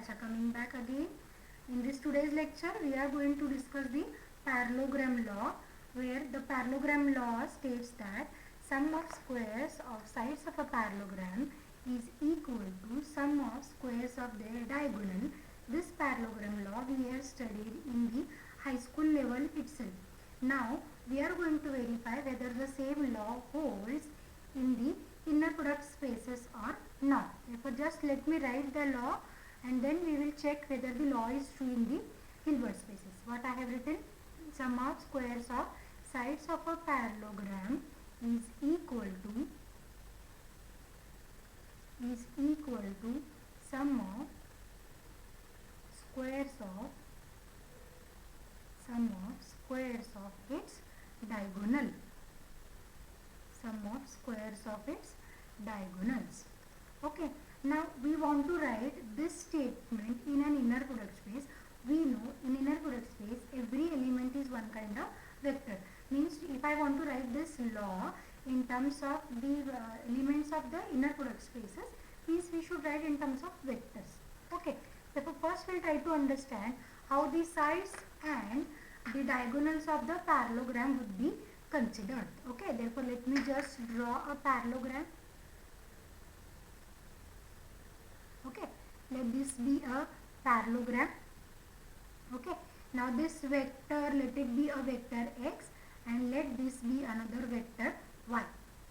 Acha, coming back again. In this today's lecture, we are going to discuss the parallelogram law, where the parallelogram law states that sum of squares of sides of a parallelogram is equal to sum of squares of their diagonal. This parallelogram law we have studied in the high school level itself. Now we are going to verify whether the same law holds in the inner product spaces or not. Therefore, just let me write the law and then we will check whether the law is true in the Hilbert spaces. What I have written, sum of squares of sides of a parallelogram is equal to sum of squares of its diagonal. Sum of squares of its diagonals. Okay, now we want to write this statement in an inner product space. We know in inner product space every element is one kind of vector. Means if I want to write this law in terms of the elements of the inner product spaces, means we should write in terms of vectors. Okay, therefore first we'll try to understand how the sides and the diagonals of the parallelogram would be considered. Okay, therefore let me just draw a parallelogram. Okay, let this be a parallelogram. Okay, now this vector, let it be a vector x and let this be another vector y.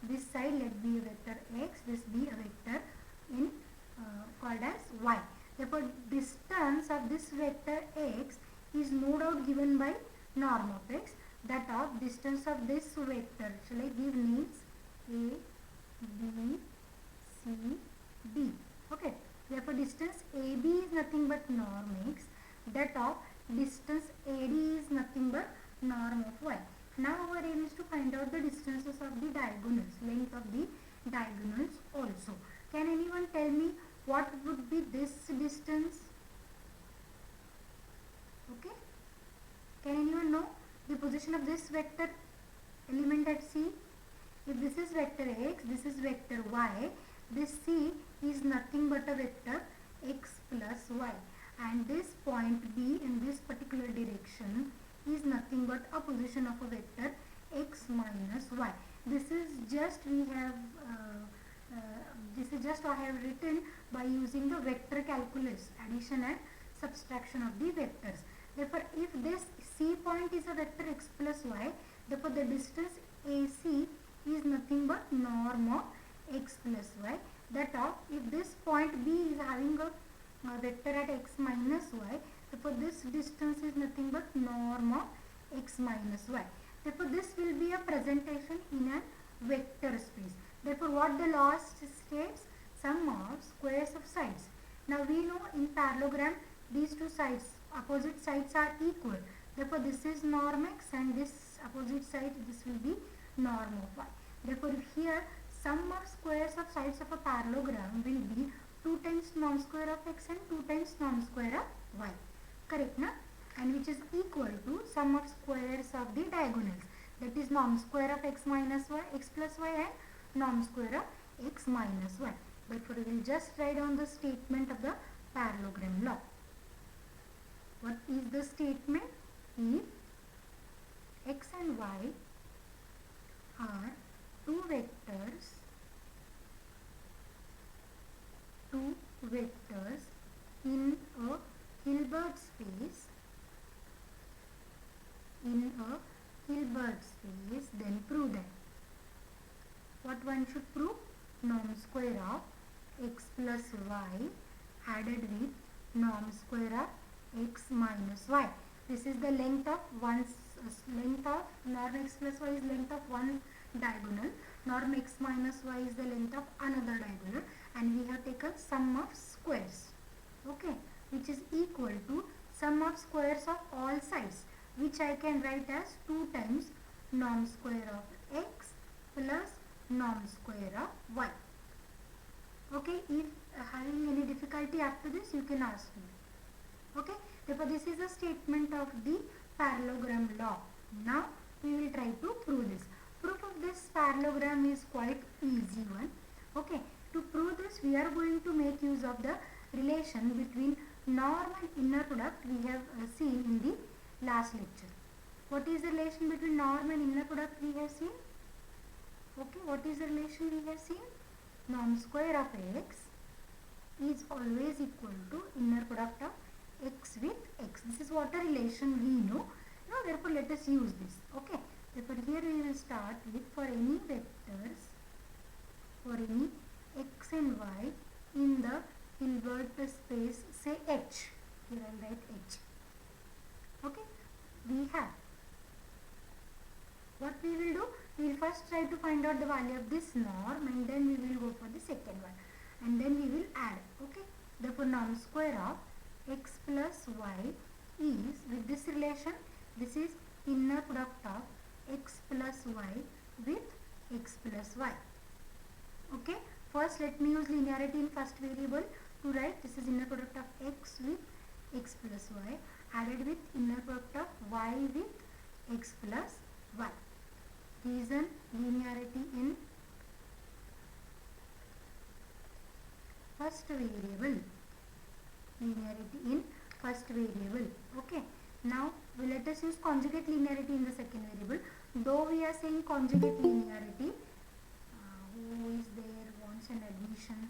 This side let be a vector x, this be a vector in called as y. Therefore distance of this vector x is no doubt given by norm of x. That of distance of this vector, shall I give names? A, B, C, D. Okay, therefore distance AB is nothing but norm x. That of distance AD is nothing but norm of y. Now our aim is to find out the distances of the diagonals, length of the diagonals also. Can anyone tell me what would be this distance? Okay, can anyone know the position of this vector element at C? If this is vector x, this is vector y, this C is nothing but a vector x plus y, and this point B in this particular direction is nothing but a position of a vector x minus y. This is just I have written by using the vector calculus, addition and subtraction of the vectors. Therefore, if this C point is a vector x plus y, therefore the distance AC is nothing but norm of x plus y. That of, if this point B is having a vector at x minus y, therefore this distance is nothing but norm of x minus y. Therefore this will be a presentation in a vector space. Therefore what the law states, sum of squares of sides. Now we know in parallelogram these two sides, opposite sides are equal. Therefore this is norm x and this opposite side, this will be norm of y. Therefore here sum of squares of sides of a parallelogram will be 2 times norm square of x and 2 times norm square of y. Correct, na? And which is equal to sum of squares of the diagonals. That is norm square of x minus y, x plus y, and norm square of x minus y. Therefore we will just write down the statement of the parallelogram law. What is the statement? If x and y are two vectors in a Hilbert space, then prove that. What one should prove? Norm square of x plus y added with norm square of x minus y. This is the length of norm x plus y is length of one diagonal, norm x minus y is the length of another diagonal, and we have taken sum of squares, okay, which is equal to sum of squares of all sides, which I can write as 2 times norm square of x plus norm square of y. Okay, if having any difficulty after this, you can ask me. Okay, therefore this is a statement of the parallelogram law. Now we will try to prove this. Proof of this parallelogram is quite easy one. Okay, to prove this we are going to make use of the relation between norm and inner product we have seen in the last lecture. What is the relation between norm and inner product we have seen? Okay, what is the relation we have seen? Norm square of x is always equal to inner product of x with x. This is what a relation we know. Now therefore let us use this. Okay, therefore here we will start with, for any vectors, for any x and y in the Hilbert space, say H. Here I will write H. Okay, we have, what we will do, we will first try to find out the value of this norm and then we will go for the second one and then we will add. Okay, therefore norm square of x plus y is, with this relation, this is inner product of x plus y with x plus y. Okay, first let me use linearity in first variable to write this is inner product of x with x plus y added with inner product of y with x plus y. Reason, linearity in first variable. Linearity in first variable. Okay. Now let us use conjugate linearity in the second variable. Though we are saying conjugate linearity, who is there wants an admission?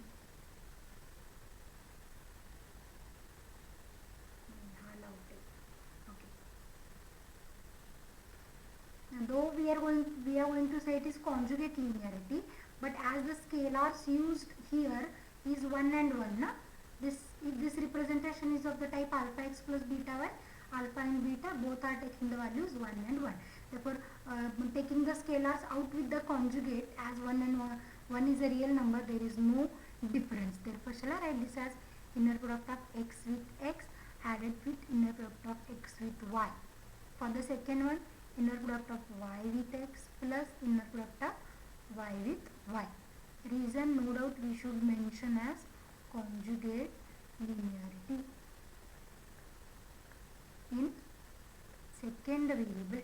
Though we are going to say it is conjugate linearity, but as the scalars used here is 1 and 1, na? If this representation is of the type alpha x plus beta y, alpha and beta both are taking the values 1 and 1. Therefore, taking the scalars out with the conjugate as 1 and 1 is a real number, there is no difference. Therefore, shall I write this as inner product of x with x added with inner product of x with y. For the second one, inner product of y with x plus inner product of y with y. Reason, no doubt we should mention as conjugate linearity in second variable.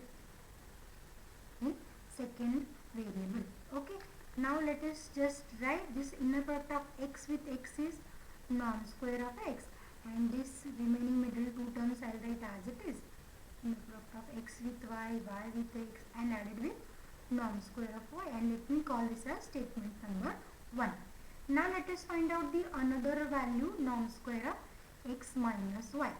In second variable. Okay. Now let us just write this inner product of x with x is norm square of x, and this remaining middle two terms I will write as it is. Inner product of x with y, y with x, and added with norm square of y, and let me call this as statement number 1. Now let us find out the another value, norm square of x minus y.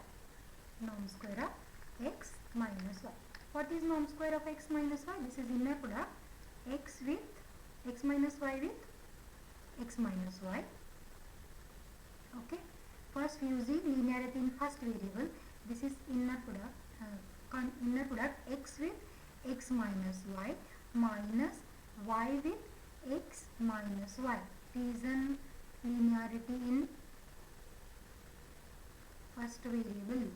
Norm square of x minus y. What is norm square of x minus y? This is inner product x with x minus y with x minus y. Okay. First using linearity in first variable, this is inner product x with x minus y minus y with x minus y. Reason, linearity in first variable.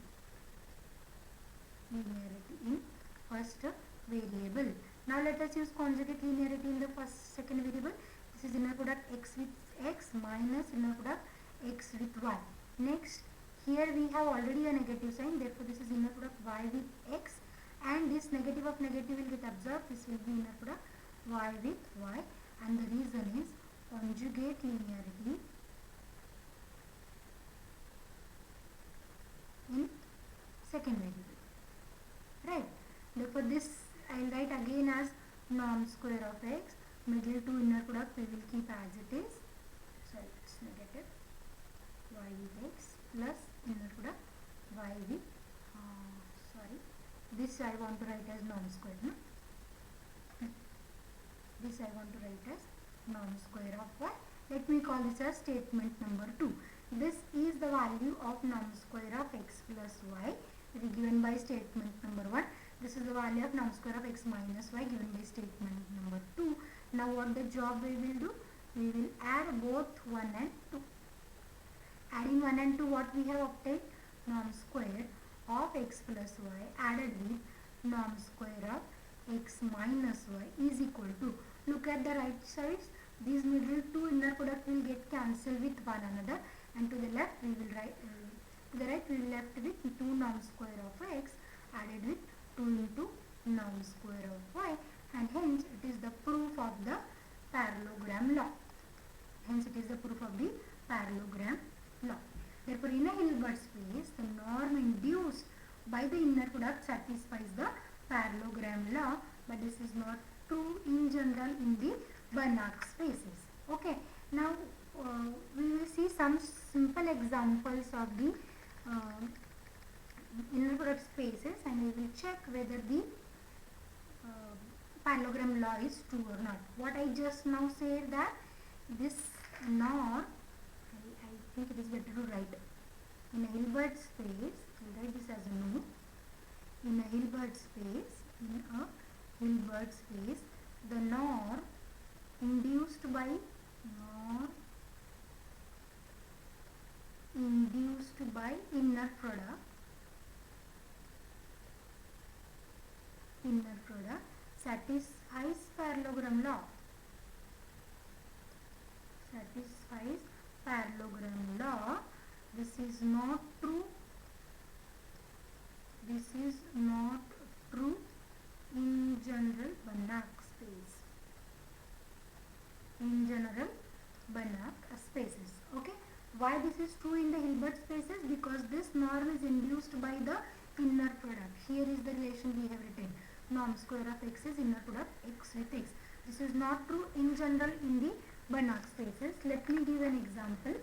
Linearity in first variable. Now let us use conjugate linearity in the second variable. This is inner product x with x minus inner product x with y. Next, here we have already a negative sign, therefore this is inner product y with x, and this negative of negative will get absorbed. This will be inner product y with y, and the reason is conjugate linearity in second variable. Right. Therefore this I will write again as norm square of x. Middle two inner product we will keep as it is. So it's negative y with x plus inner product y with this I want to write as norm square, no? This I want to write as norm square of y. Let me call this as statement number 2. This is the value of norm square of x plus y given by statement number 1. This is the value of norm square of x minus y given by statement number 2. Now what the job we will do? We will add both 1 and 2. Adding 1 and 2, what we have obtained? Norm square of x plus y added with norm square of x minus y is equal to, look at the right sides, these middle two inner product will get cancelled with one another, and to the left we will write to the right we will left with 2 norm square of x added with 2 into norm square of y, and hence it is the proof of the parallelogram law. Hence it is the proof of the parallelogram law. Therefore, in a Hilbert space, the norm induced by the inner product satisfies the parallelogram law, but this is not true in general in the Banach spaces. Okay. Now we will see some simple examples of the inner product spaces, and we will check whether the parallelogram law is true or not. What I just now said, that this norm, I think it is better to write in a Hilbert space. I'll write this as a no. In a Hilbert space, the norm induced by inner product satisfies parallelogram law. This is not true. In general Banach space. Spaces. Okay. Why this is true in the Hilbert spaces? Because this norm is induced by the inner product. Here is the relation we have written. Norm square of x is inner product x with x. This is not true in general in the Banach spaces. Let me give an example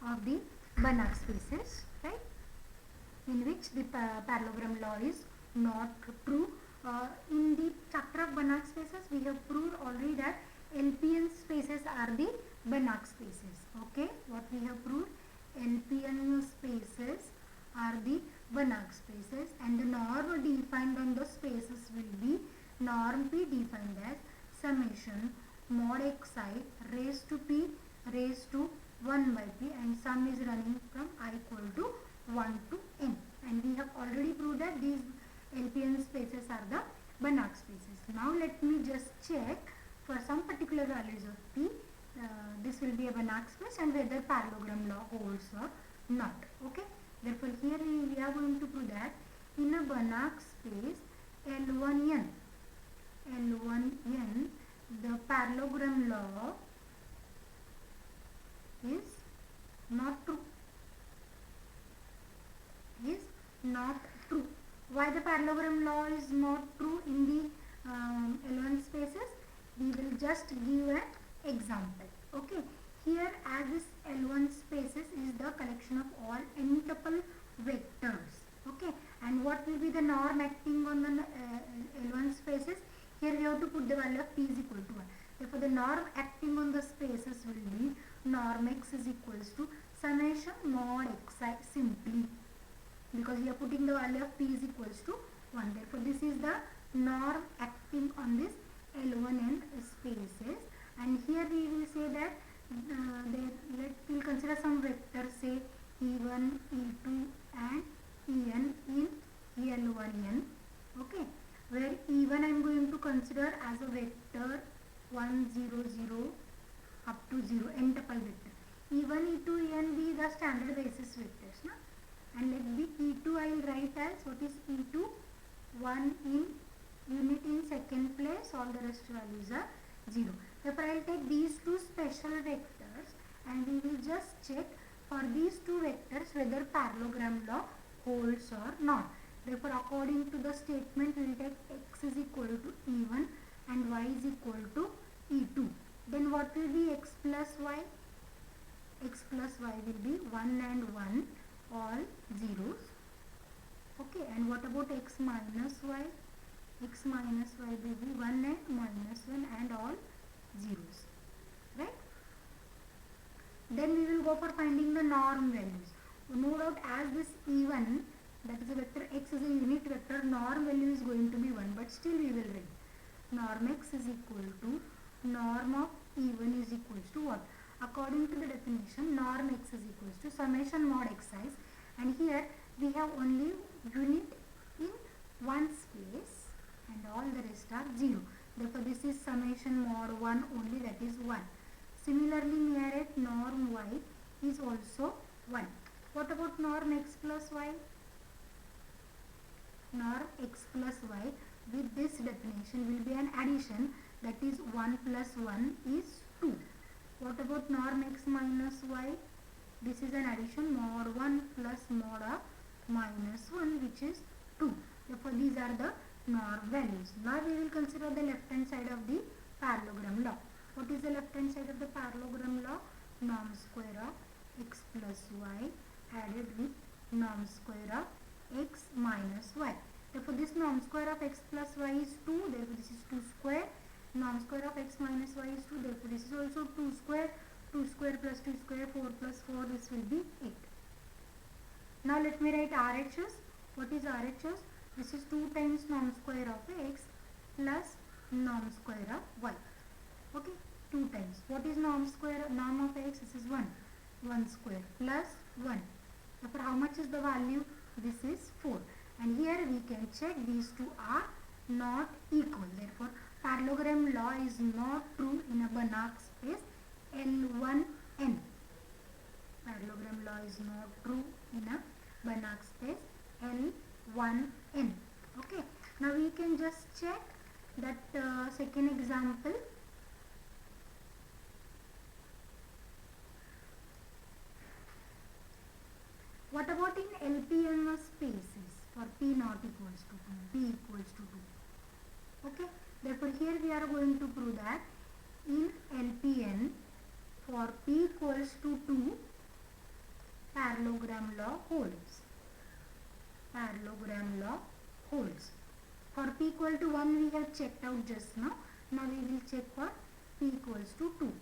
of the Banach spaces, right, in which the parallelogram law is not true. In the chapter of Banach spaces, we have proved already that LPN spaces are the Banach spaces. Okay, what we have proved, LPN spaces are the Banach spaces, and the norm defined on the spaces will be norm P defined as summation mod xi raised to p raised to 1 by p, and sum is running from I equal to 1 to n, and we have already proved that these LPN spaces are the Banach spaces. Now let me just check for some particular values of p, this will be a Banach space and whether parallelogram law holds or not. Okay. Therefore, here we are going to prove that in a Banach space L1n, the parallelogram law is not true. Why the parallelogram law is not true in the L1 spaces? We will just give an example. Okay. Here, as this L1 spaces is the collection of all n-tuple vectors. Okay. And what will be the norm acting on the L1 spaces? Here we have to put the value of p is equal to 1. Therefore, the norm acting on the spaces will be norm x is equals to summation mod xi simply, because we are putting the value of p is equals to 1. Therefore, this is the norm acting on this L1n spaces, and here we will say that we'll consider some vectors, say E1, E2 and En in L1n. Okay, where E1 I am going to consider as a vector 1, 0, 0 up to 0, n-tuple vector. E1, E2, En be the standard basis vectors, na? And let be E2 I will write as, what is E2? 1 in unit in second place, all the rest values are 0. Therefore, I will take these two special vectors and we will just check for these two vectors whether parallelogram law holds or not. Therefore, according to the statement, we will take x is equal to E1 and y is equal to E2. Then what will be x plus y? X plus y will be 1 and 1, all zeros. Okay, and what about x minus y? X minus y will be 1 and minus 1 and all zeros, right? Then we will go for finding the norm values. No doubt, as this E1, that is a vector x is a unit vector, norm value is going to be 1, but still we will write norm x is equal to norm of E1 is equals to what? According to the definition, norm x is equals to summation mod xi, and here we have only unit in one space and all the rest are 0. Therefore, this is summation mod 1 only, that is 1. Similarly, near it norm y is also 1. What about norm x plus y? Norm x plus y with this definition will be an addition, that is 1 plus 1 is 2. What about norm x minus y? this is an addition mod 1 plus mod of minus 1, which is 2. Therefore these are the norm values. Now we will consider the left hand side of the parallelogram law. What is the left hand side of the parallelogram law? Norm square of x plus y added with norm square of x minus y. Therefore this norm square of x plus y is 2, therefore this is 2 square. Norm square of x minus y is 2, therefore this is also 2 square. 2 square plus 2 square, 4 plus 4, this will be 8. Now let me write RHS. What is RHS? This is 2 times norm square of x plus norm square of y. Okay, 2 times. What is norm square? Norm of x, this is 1. 1 square plus 1. Therefore how much is the value? This is 4. And here we can check these two are not equal. Therefore parallelogram law is not true in a Banach space L1n. Parallelogram law is not true in a Banach space L1n. Okay. Now we can just check that second example. What about in LPN spaces for P not equals to 2, P equals to 2? Okay. Therefore here we are going to prove that in LPN for P equals to 2, parallelogram law holds. Parallelogram law holds. For P equal to 1 we have checked out just now. Now we will check for P equals to 2.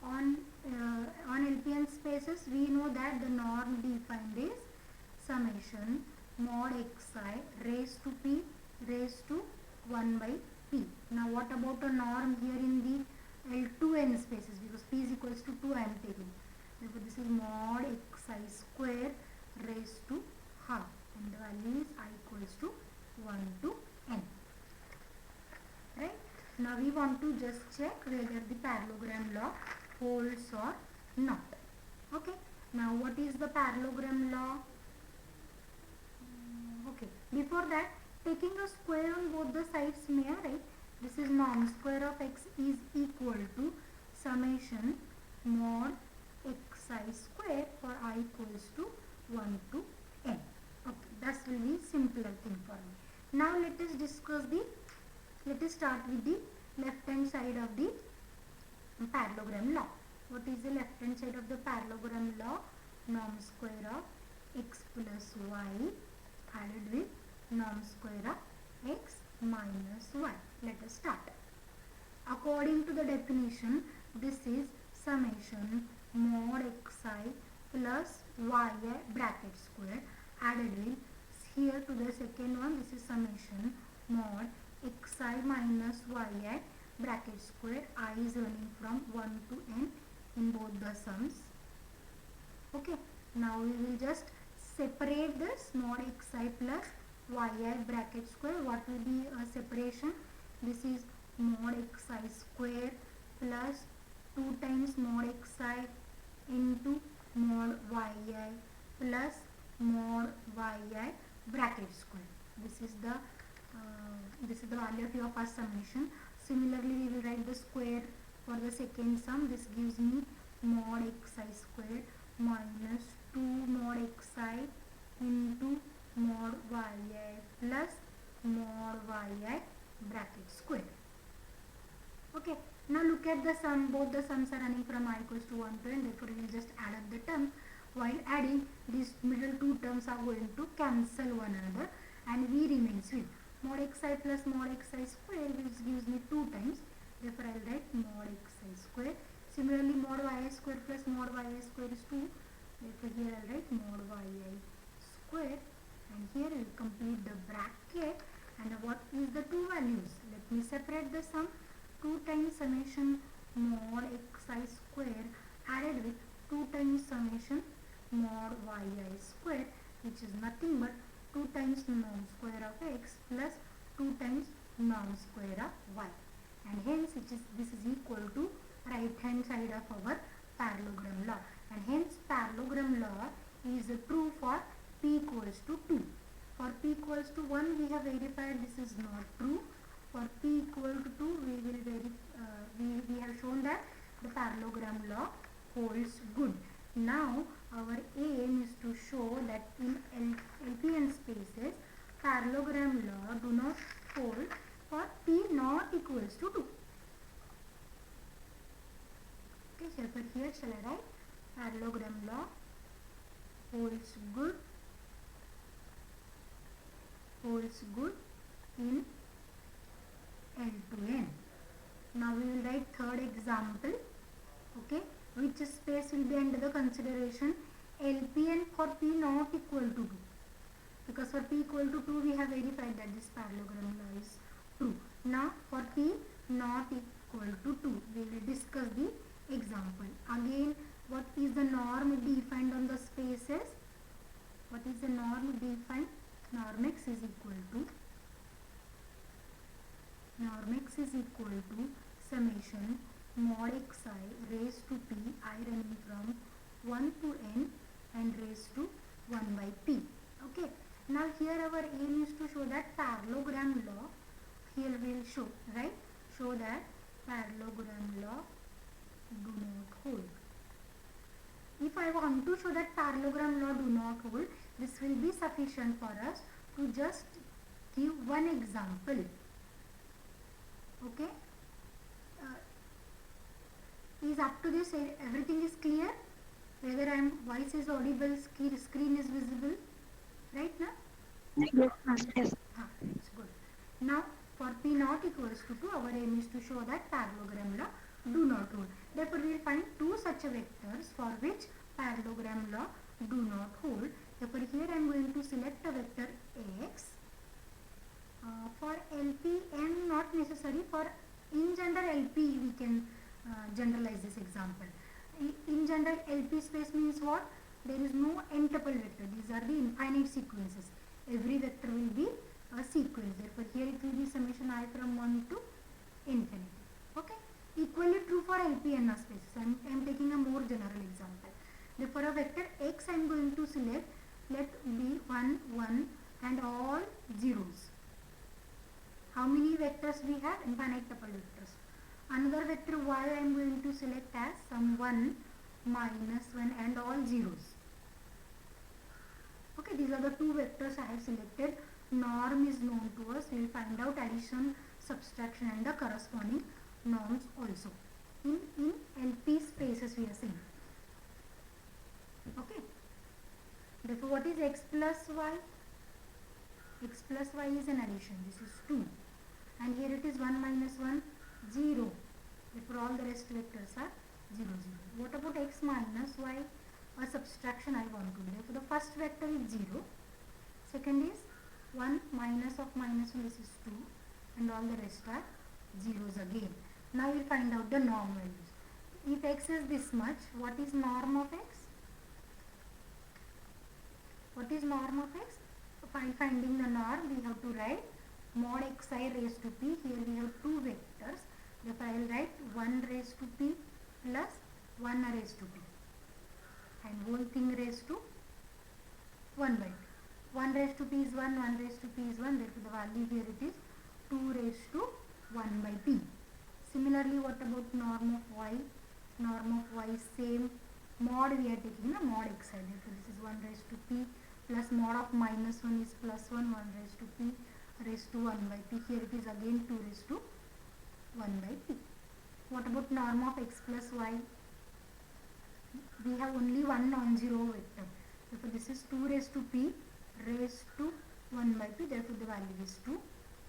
On LPN spaces we know that the norm defined is summation mod xi raised to P raised to 1 by P. Now what about a norm here in the L2n spaces, because P is equals to 2 I am taking. Therefore this is mod xi square raised to half, and the value is I equals to 1 to n. Right? Now we want to just check whether the parallelogram law holds or not. Okay. Now what is the parallelogram law? Okay. Before that, taking a square on both the sides, may I write? This is norm square of x is equal to summation mod xi square for I equals to 1 to n. Okay, that will be simpler thing for me. Now let us start with the left hand side of the parallelogram law. What is the left hand side of the parallelogram law? Norm square of x plus y added with norm square of x minus y. Let us start. According to the definition, this is summation mod xi plus y bracket square added with, here to the second one, this is summation mod xi minus y bracket square. I is running from 1 to n in both the sums. Okay. Now we will just separate this mod xi plus yi bracket square. What will be a separation? This is mod xi square plus 2 times mod xi into mod yi plus mod yi bracket square. This is the value of your first summation. Similarly, we will write the square for the second sum. This gives me mod xi square minus 2 mod xi into mod yi plus mod yi bracket square. Okay. Now look at the sum. Both the sums are running from I equals to 1 to n. Therefore, we will just add up the terms. While adding, these middle two terms are going to cancel one another, and v remains with mod xi plus mod xi square, which gives me 2 times. Therefore, I will write mod xi square. Similarly, mod yi square plus mod yi square is 2. Therefore, here I will write mod yi square, and here I will complete the bracket. And what is the two values? Let me separate the sum. 2 times summation mod xi square added with 2 times summation mod yi square, which is nothing but 2 times norm square of x plus 2 times norm square of y, and hence this is equal to right hand side of our parallelogram law, and hence parallelogram law is true for p equals to 2. For p equals to 1 we have verified this is not true. For p equal to 2 we have shown that the parallelogram law holds good. Now our aim is to show that in LPN spaces parallelogram law do not hold for P not equals to 2. Okay, so here shall I write parallelogram law holds good in L to N. Now we will write third example. Okay, which space will be under the consideration? LPN for P not equal to 2. Because for P equal to 2 we have verified that this parallelogram law is true. Now for P not equal to 2 we will discuss the example. Again, what is the norm defined on the spaces? What is the norm defined? Norm x is equal to summation mod xi raised to p, I running from 1 to n and raised to 1 by p. Okay. Now here our aim is to show that parallelogram law, here we will show, right? Show that parallelogram law do not hold. If I want to show that parallelogram law do not hold, this will be sufficient for us to just give one example. Okay. Is up to this everything is clear? Whether voice is audible, screen is visible, right now? Yes, ma'am. Yes. It's good. Now for P not equals to 2, our aim is to show that parallelogram law do not hold. Therefore we will find two such vectors for which parallelogram law do not hold. Therefore here I am going to select a vector x. For LP and not necessary, for in general LP we can generalize this example. In general LP space means what? There is no n-tuple vector. These are the infinite sequences. Every vector will be a sequence. Therefore here it will be summation I from 1 to infinity. Okay. Equally true for LP and spaces. I am taking a more general example. Therefore a vector x I am going to select, let be 1, 1 and all zeros. How many vectors we have? Infinite tuple vectors. Another vector y I am going to select as some 1, minus 1 and all zeros. Okay, these are the two vectors I have selected. Norm is known to us. We will find out addition, subtraction and the corresponding norms also. In LP spaces we are seeing. Okay. Therefore what is x plus y? X plus y is an addition. This is 2. And here it is 1 minus 1, 0. Therefore all the rest vectors are 0, 0. What about x minus y? A subtraction I want to do. Therefore the first vector is 0. Second is 1 minus of minus 1, this is 2. And all the rest are zeros again. Now we will find out the norm values. If x is this much, what is norm of x? What is norm of x? By finding the norm, we have to write mod xi raised to p. Here we have two vectors. Therefore I will write 1 raised to p plus 1 raised to p. And whole thing raised to 1 by 2. 1 raised to p is 1, 1 raised to p is 1. Therefore the value here it is 2 raised to 1 by p. Similarly, what about norm of y? Norm of y is same. Mod we are taking the mod xi. Therefore this is 1 raised to p plus mod of minus 1 is plus 1, 1 raised to p raised to 1 by p. Here it is again 2 raised to 1 by p. What about norm of x plus y? We have only one non-zero vector. Therefore this is 2 raised to p raised to 1 by p. Therefore the value is 2.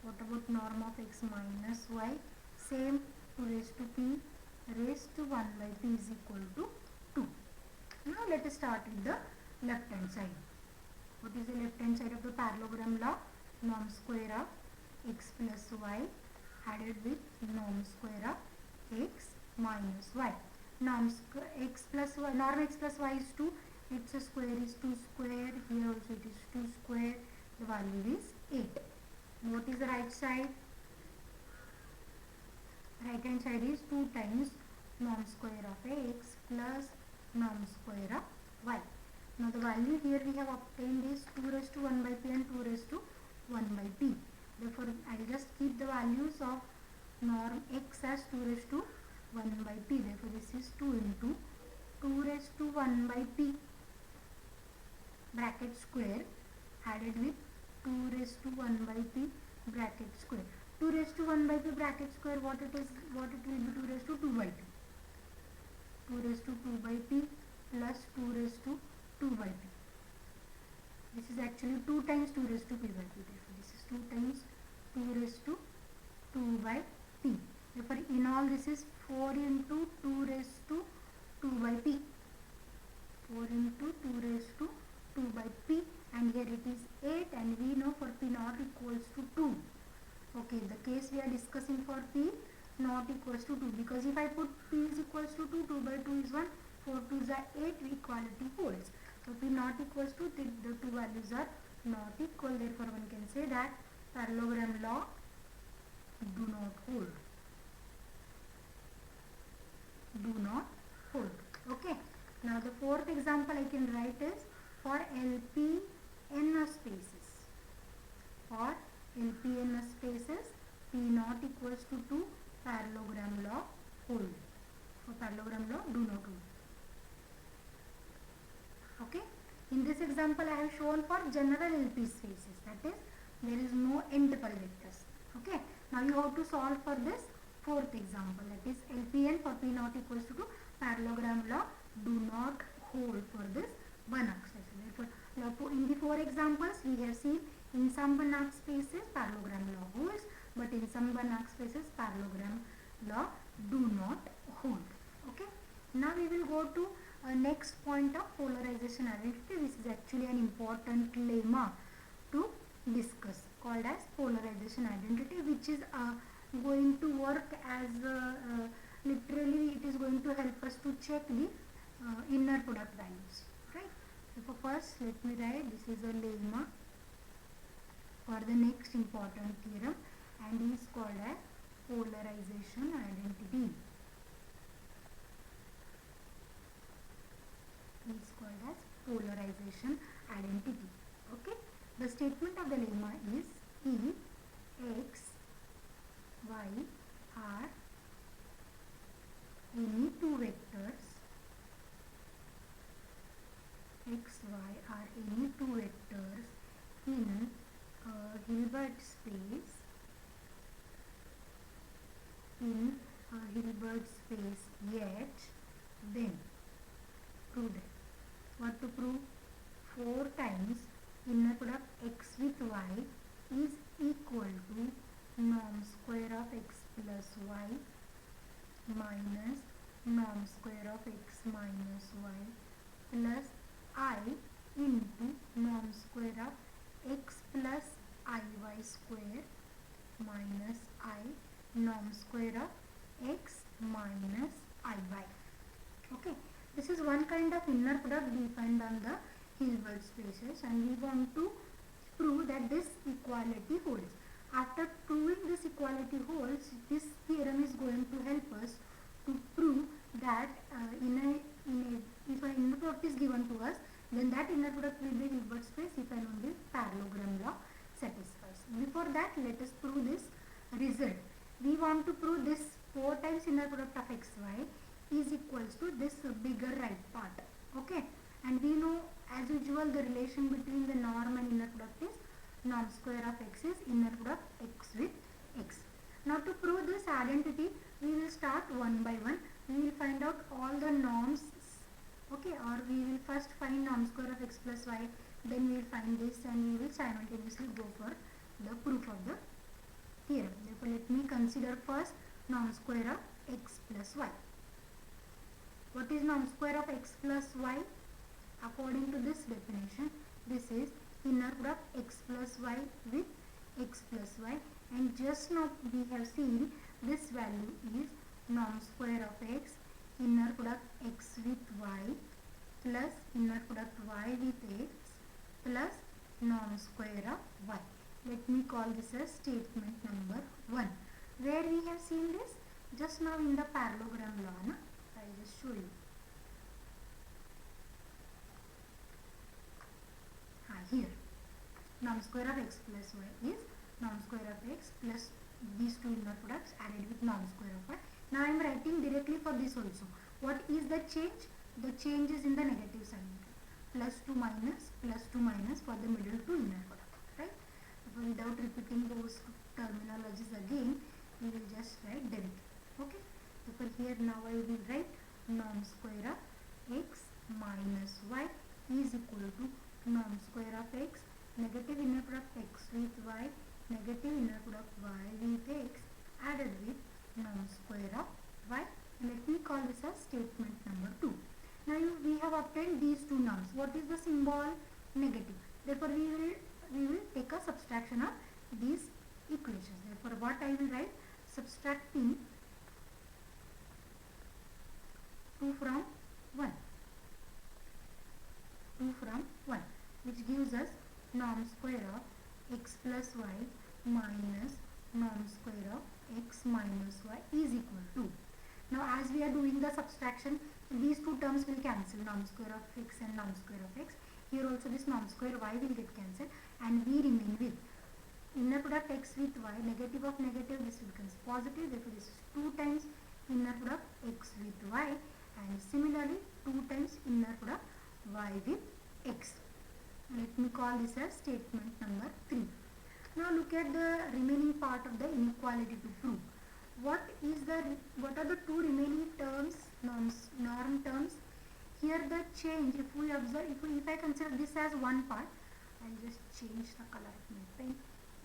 What about norm of x minus y? Same, 2 raised to p raised to 1 by p is equal to 2. Now let us start with the left hand side. What is the left hand side of the parallelogram law? Norm square of x plus y added with norm square of x minus y. Norm x plus y, norm x plus y is 2. Its square is 2 square. Here also it is 2 square. The value is 8. What is the right side? Right hand side is 2 times norm square of x plus norm square of y. Now the value here we have obtained is 2 raised to 1 by p and 2 raised to 1 by p. Therefore I will just keep the values of norm x as 2 raised to 1 by p. Therefore this is 2 into 2 raised to 1 by p bracket square added with 2 raised to 1 by p bracket square. 2 raised to 1 by p bracket square, what it will be? 2 raised to 2 by p. 2 raised to 2 by p plus 2 raised to 2 by p. This is actually 2 times 2 raised to p by p. Therefore, this is 2 times 2 raised to 2 by p. Therefore, in all this is 4 into 2 raised to 2 by p. 4 into 2 raised to 2 by p, and here it is 8, and we know for p not equals to 2. Okay, the case we are discussing for p not equals to 2, because if I put p is equals to 2, 2 by 2 is 1, 4 2s are 8, equality holds. So p not equals to, the two values are not equal, therefore one can say that parallelogram law do not hold. Do not hold. Okay. Now the fourth example I can write is for LPN spaces. For LPN spaces, P not equals to 2, parallelogram law hold. For parallelogram law do not hold. Okay. In this example I have shown for general LP spaces, that is there is no n tuple vectors. Okay. Now you have to solve for this fourth example, that is LPN for P not equals to 2, parallelogram law do not hold for this Banach spaces. Therefore, in the four examples we have seen in some Banach spaces parallelogram law holds, but in some Banach spaces parallelogram law do not hold. Okay. Now we will go to next point of polarization identity. This is actually an important lemma to discuss, called as polarization identity, which is going to work as literally it is going to help us to check the inner product values, right? So first let me write, this is a lemma for the next important theorem, and is called as polarization identity. Is called as polarization identity. Okay. The statement of the lemma is if x, y are any two vectors, x, y are any two vectors in a Hilbert space, yet, then prove that. What to prove? 4 times inner product x with y is equal to norm square of x plus y minus norm square of x minus y plus I into norm square of x plus iy square minus I norm square of x minus iy. Okay. This is one kind of inner product defined on the Hilbert spaces, and we want to prove that this equality holds. After proving this equality holds, this theorem is going to help us to prove that if an inner product is given to us, then that inner product will be Hilbert space if and only parallelogram law satisfies. Before that, let us prove this result. We want to prove this 4 times inner product of xy is equals to this bigger right part. Okay. And we know as usual the relation between the norm and inner product is norm square of x is inner product x with x. Now to prove this identity, we will start one by one. We will find out all the norms, okay, or we will first find norm square of x plus y, then we will find this, and we will simultaneously go for the proof of the theorem. Therefore, let me consider first norm square of x plus y. What is norm square of x plus y? According to this definition, this is inner product x plus y with x plus y, and just now we have seen this value is norm square of x, inner product x with y plus inner product y with x plus norm square of y. Let me call this as statement number 1. Where we have seen this? Just now in the parallelogram law, na? I will just show you. Here, norm square of x plus y is norm square of x plus these two inner products added with norm square of y. Now I am writing directly for this also. What is the change? the change is in the negative sign. Plus to minus for the middle to inner product, right? So without repeating those terminologies again, we will just write derivative. Okay. So here now I will write norm square of x minus y is equal to norm square of x, negative inner product x with y, negative inner product y with x added with norm square of y. Let me call this as statement number 2. Now we have obtained these two norms. What is the symbol? Negative. Therefore we will take a subtraction of these equations. Therefore what I will write? Subtracting 2 from 1. 2 from 1, which gives us norm square of x plus y minus norm square of x minus y is equal to. Now as we are doing the subtraction, these two terms will cancel, norm square of x and norm square of x. Here also this norm square y will get cancelled and we remain with inner product x with y, negative of negative, this becomes positive, therefore this is 2 times inner product x with y, and similarly 2 times inner product y with x. Let me call this as statement number 3. Now look at the remaining part of the inequality to prove. What are the two remaining terms, norm terms? Here the change, if we observe, if I consider this as one part, I'll just change the color of my pen.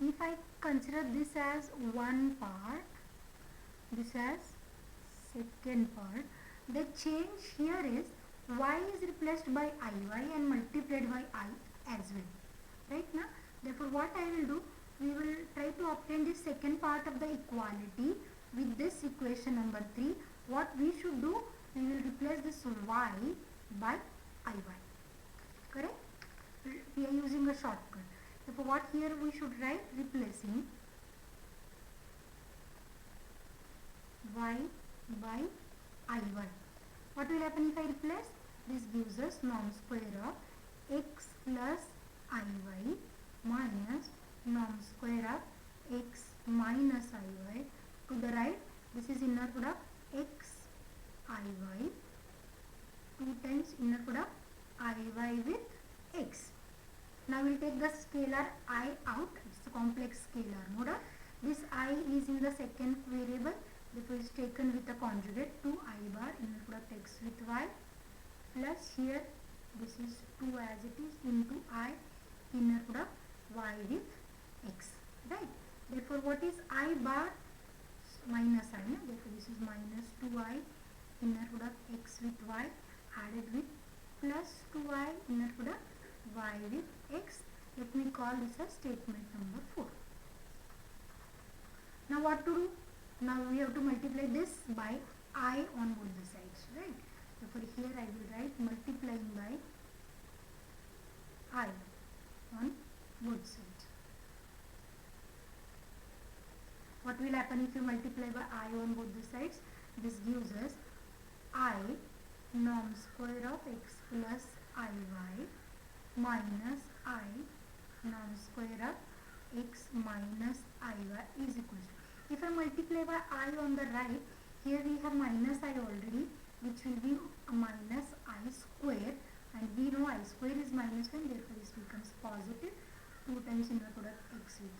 If I consider this as one part, this as second part, the change here is y is replaced by iy and multiplied by I as well. Right now, therefore what I will do, we will try to obtain the second part of the equality with this equation number 3. What we should do, we will replace this y by iy. Correct? We are using a shortcut. Therefore what here we should write? Replacing y by iy. What will happen if I replace? This gives us norm square of x plus iy minus norm square of x minus iy. To the right, this is inner product x iy, 2 times inner product iy with x. Now we will take the scalar I out. It's a complex scalar mode. This I is in the second variable, therefore is taken with a conjugate 2 I bar inner product x with y, plus here this is 2 as it is into I inner product y with x, right? Therefore what is I bar? Minus I, no? Therefore this is minus 2i inner product x with y added with plus 2i inner product y with x. Let me call this as statement number 4. Now what to do? Now we have to multiply this by I on both the sides, right? Therefore here I will write multiplying by I on both sides. What will happen if you multiply by I on both the sides? This gives us I norm square of x plus iy minus I norm square of x minus iy is equal to. If I multiply by I on the right, here we have minus I already, which will be a minus I square, and we know I square is minus 1, therefore this becomes positive 2 times inner product x with y.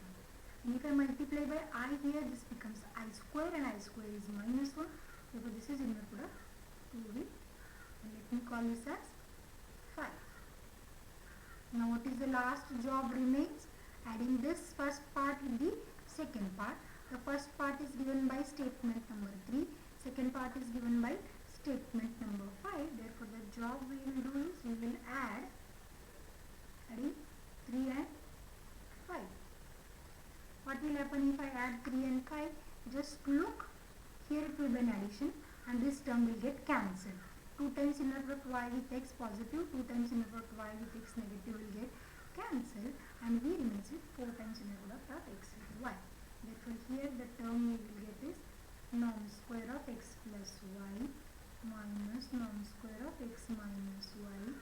And if I multiply by I here, this becomes I square, and I square is minus 1, therefore this is inner product 2 with, and let me call this as 5. Now what is the last job remains? Adding this first part with the second part. The first part is given by statement number 3, second part is given by statement number 5. Therefore the job we will do is we will adding 3 and 5. What will happen if I add 3 and 5? Just look, here it will be an addition and this term will get cancelled. 2 times inner product y with x positive, 2 times inner product y with x negative will get cancelled, and we remains with 4 times inner product of x with y. Therefore here the term we will get is norm square of x plus y minus norm square of x minus y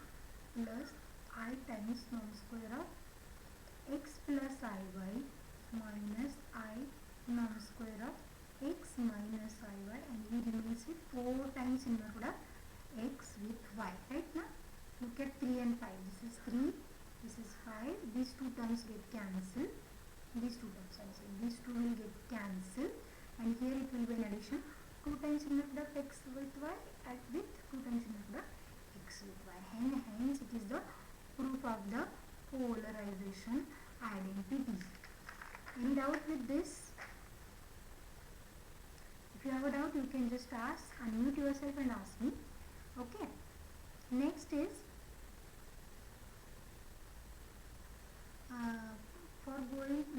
plus I times norm square of x plus iy minus I norm square of x minus iy, and we remains with 4 times inner product x with y, right now? Look at 3 and 5. This is 3, this is 5. These two terms get cancelled. These two terms, I'm saying, these two will get cancelled, and here it will be an addition 2 times inner product x with y and with 2 times inner product x with y. Hence it is the proof of the polarization identity. Any doubt with this? If you have a doubt, you can just ask, unmute yourself and ask me. Okay. Next is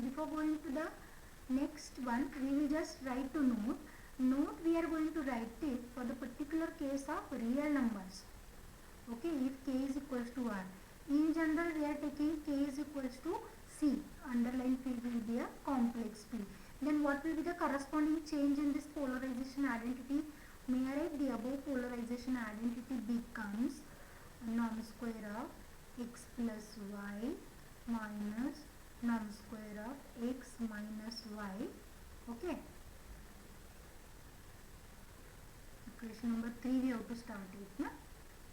before going to the next one, we will just write to note. Note we are going to write it for the particular case of real numbers. Okay, if k is equals to r. In general, we are taking k is equals to c. Underlying field will be a complex field. Then what will be the corresponding change in this polarization identity? May I write the above polarization identity becomes norm square of x plus y minus norm square of x minus y. Okay. Equation number 3 we have to start with. Na?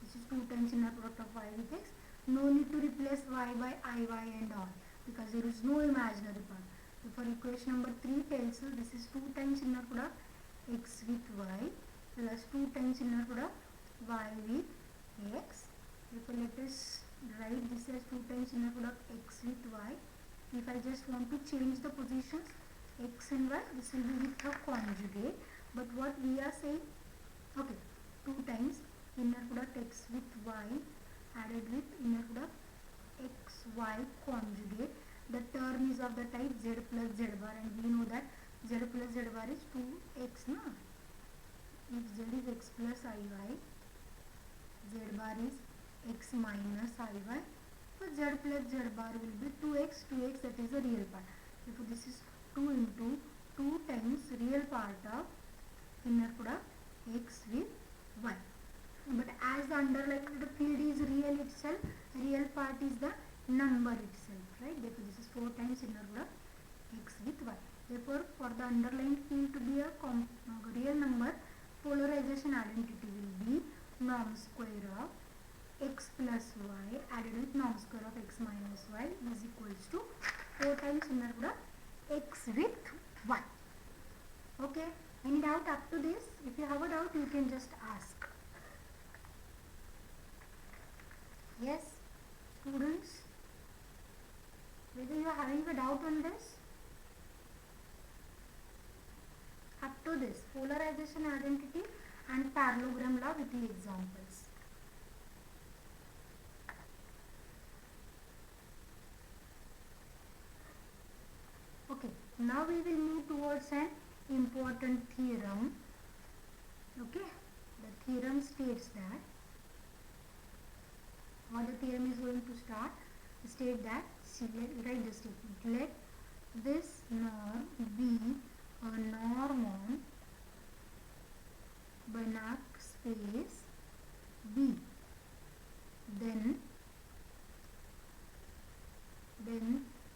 This is 2 times inner product of y with x. No need to replace y by iy and all because there is no imaginary part. Therefore equation number 3 tells us this is 2 times inner product x with y plus 2 times inner product y with x. Therefore let us write this as 2 times inner product x with y. If I just want to change the positions x and y, this will be with a conjugate. But what we are saying, okay, 2 times inner product x with y added with inner product xy conjugate. The term is of the type z plus z bar, and we know that z plus z bar is 2x. Na? If z is x plus iy, z bar is x minus iy. So z plus z bar will be 2x, that is the real part. Therefore this is 2 into 2 times real part of inner product x with y. But as the underlying the field is real itself, real part is the number itself, right? Therefore this is 4 times inner product x with y. Therefore for the underlying field to be a real number, polarization identity will be norm square of x plus y added with norm square of x minus y is equals to 4 times inner product x with y. Okay, any doubt up to this? If you have a doubt, you can just ask. Yes, students, whether you are having a doubt on this? Up to this, polarization identity and parallelogram law with the examples. Okay, now we will move towards an important theorem. Okay, the theorem states that, what the theorem is going to state that, write the statement, let this norm be a norm on Banach space B. Then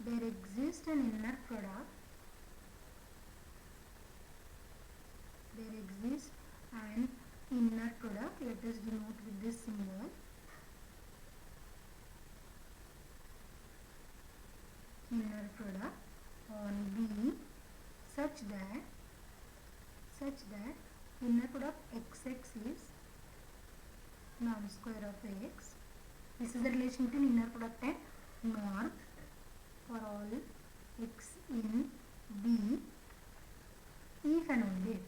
there exists an inner product. There exists an inner product. Let us denote with this symbol. Inner product on B such that inner product xx is norm square of x. This is the relation between inner product and norm for all x in B if and only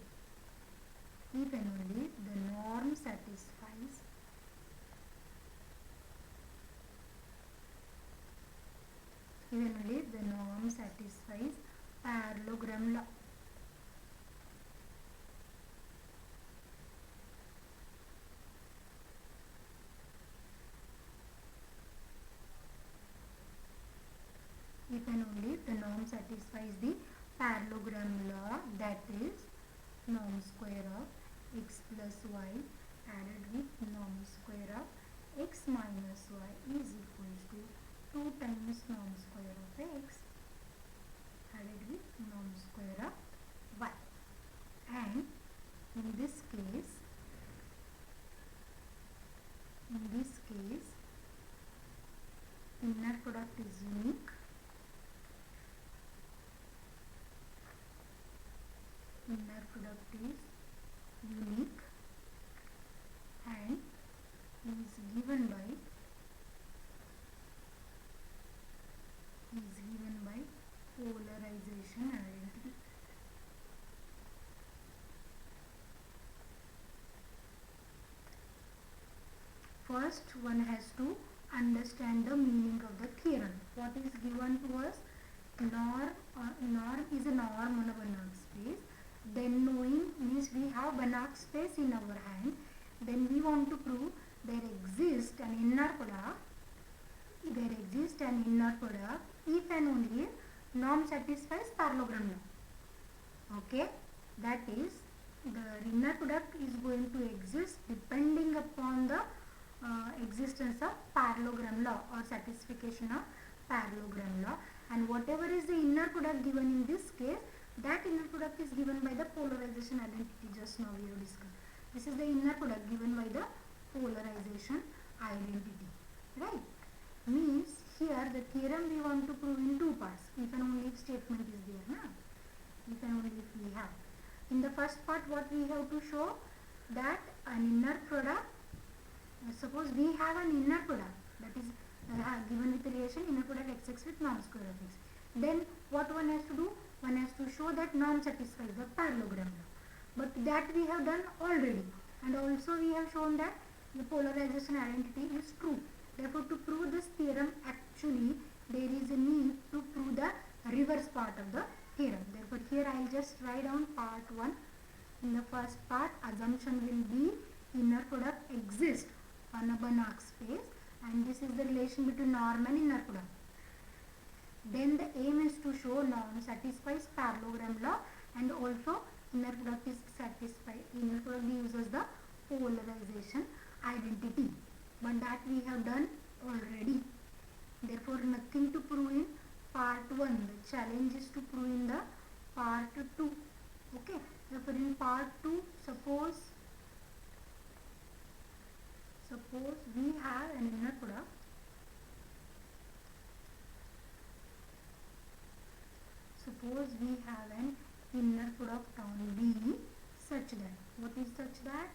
the norm satisfies parallelogram law. If and only the norm satisfies the parallelogram law, that is norm square of x plus y added with norm square of x minus y is equals to 2 times norm square of x added with norm square of y. And in this case, product is unique. Inner product is unique and is given by polarization identity. First, one has to understand the meaning of the theorem. What is given to us? Norm is a norm on a Banach space. Then knowing means we have Banach space in our hand. Then we want to prove there exists an inner product. There exists an inner product if and only if norm satisfies parallelogram law. Okay, that is, the inner product is going to exist depending upon the existence of parallelogram law or satisfaction of parallelogram law, and whatever is the inner product given in this case, that inner product is given by the polarization identity just now we have discussed. This is the inner product given by the polarization identity, right? Means here the theorem we want to prove in two parts, if and only if statement is there, na? If and only if we have. In the first part, what we have to show, that an inner product, suppose we have an inner product that is given with the relation inner product xx with norm square of x. Then what one has to do? One has to show that norm satisfies the parallelogram law. But that we have done already, and also we have shown that the polarization identity is true. Therefore, to prove this theorem, actually there is a need to prove the reverse part of the theorem. Therefore, here I will just write down part 1. In the first part, assumption will be inner product exists on a Banach space, and this is the relation between norm and inner product. Then the aim is to show norm satisfies parallelogram law, and also inner product is satisfied. Inner product uses the polarization identity, but that we have done already. Therefore, nothing to prove in part 1. The challenge is to prove in the part 2. Okay. Therefore, in part 2, suppose we have an inner product. Suppose we have an inner product on B such that, what is such that?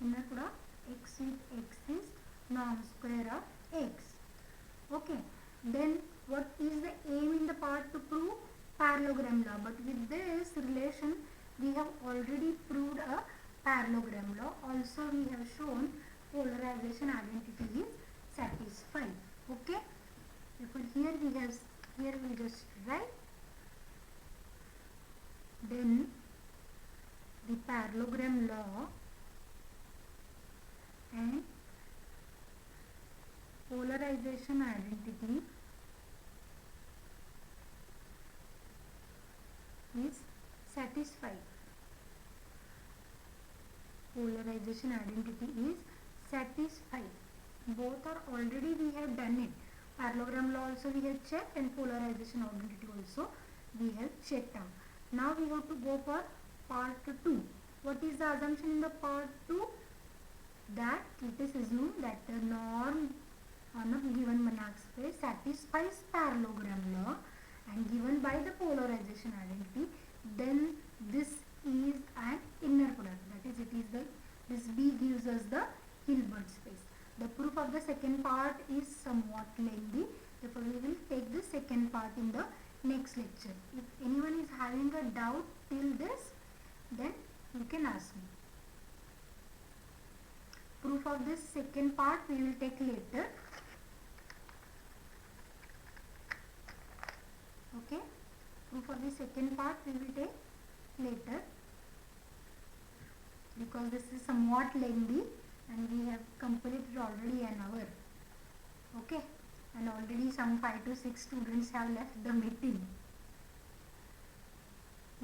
Inner product x with x is norm square of x. Okay. Then what is the aim in the part to prove? Parallelogram law. But with this relation, we have already proved a parallelogram law. Also, we have shown polarization identity is satisfied. Okay. Therefore, here we just write. Then the parallelogram law and polarization identity is satisfied. Polarization identity is satisfied. Both are already we have done it. Parallelogram law also we have checked, and polarization identity also we have checked out. Now we have to go for part 2. What is the assumption in the part 2? That it is assumed that the norm on a given Banach space satisfies parallelogram law and given by the polarization identity, then this is an inner product. That is, this B gives us the Hilbert space. The proof of the second part is somewhat lengthy. Therefore, we will take the second part in the next lecture. If anyone is having a doubt till this, then you can ask me. Proof of this second part we will take later. Okay. Proof of the second part we will take later, because this is somewhat lengthy and we have completed already an hour. Okay. And already some 5 to 6 students have left the meeting.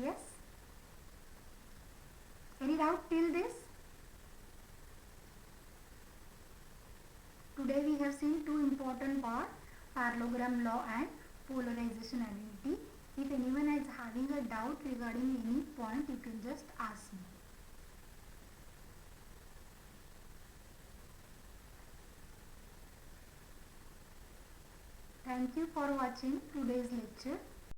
Yes? Any doubt till this? Today we have seen two important parts, parallelogram law and polarization identity. If anyone is having a doubt regarding any point, you can just ask me. Thank Thank you for watching today's lecture.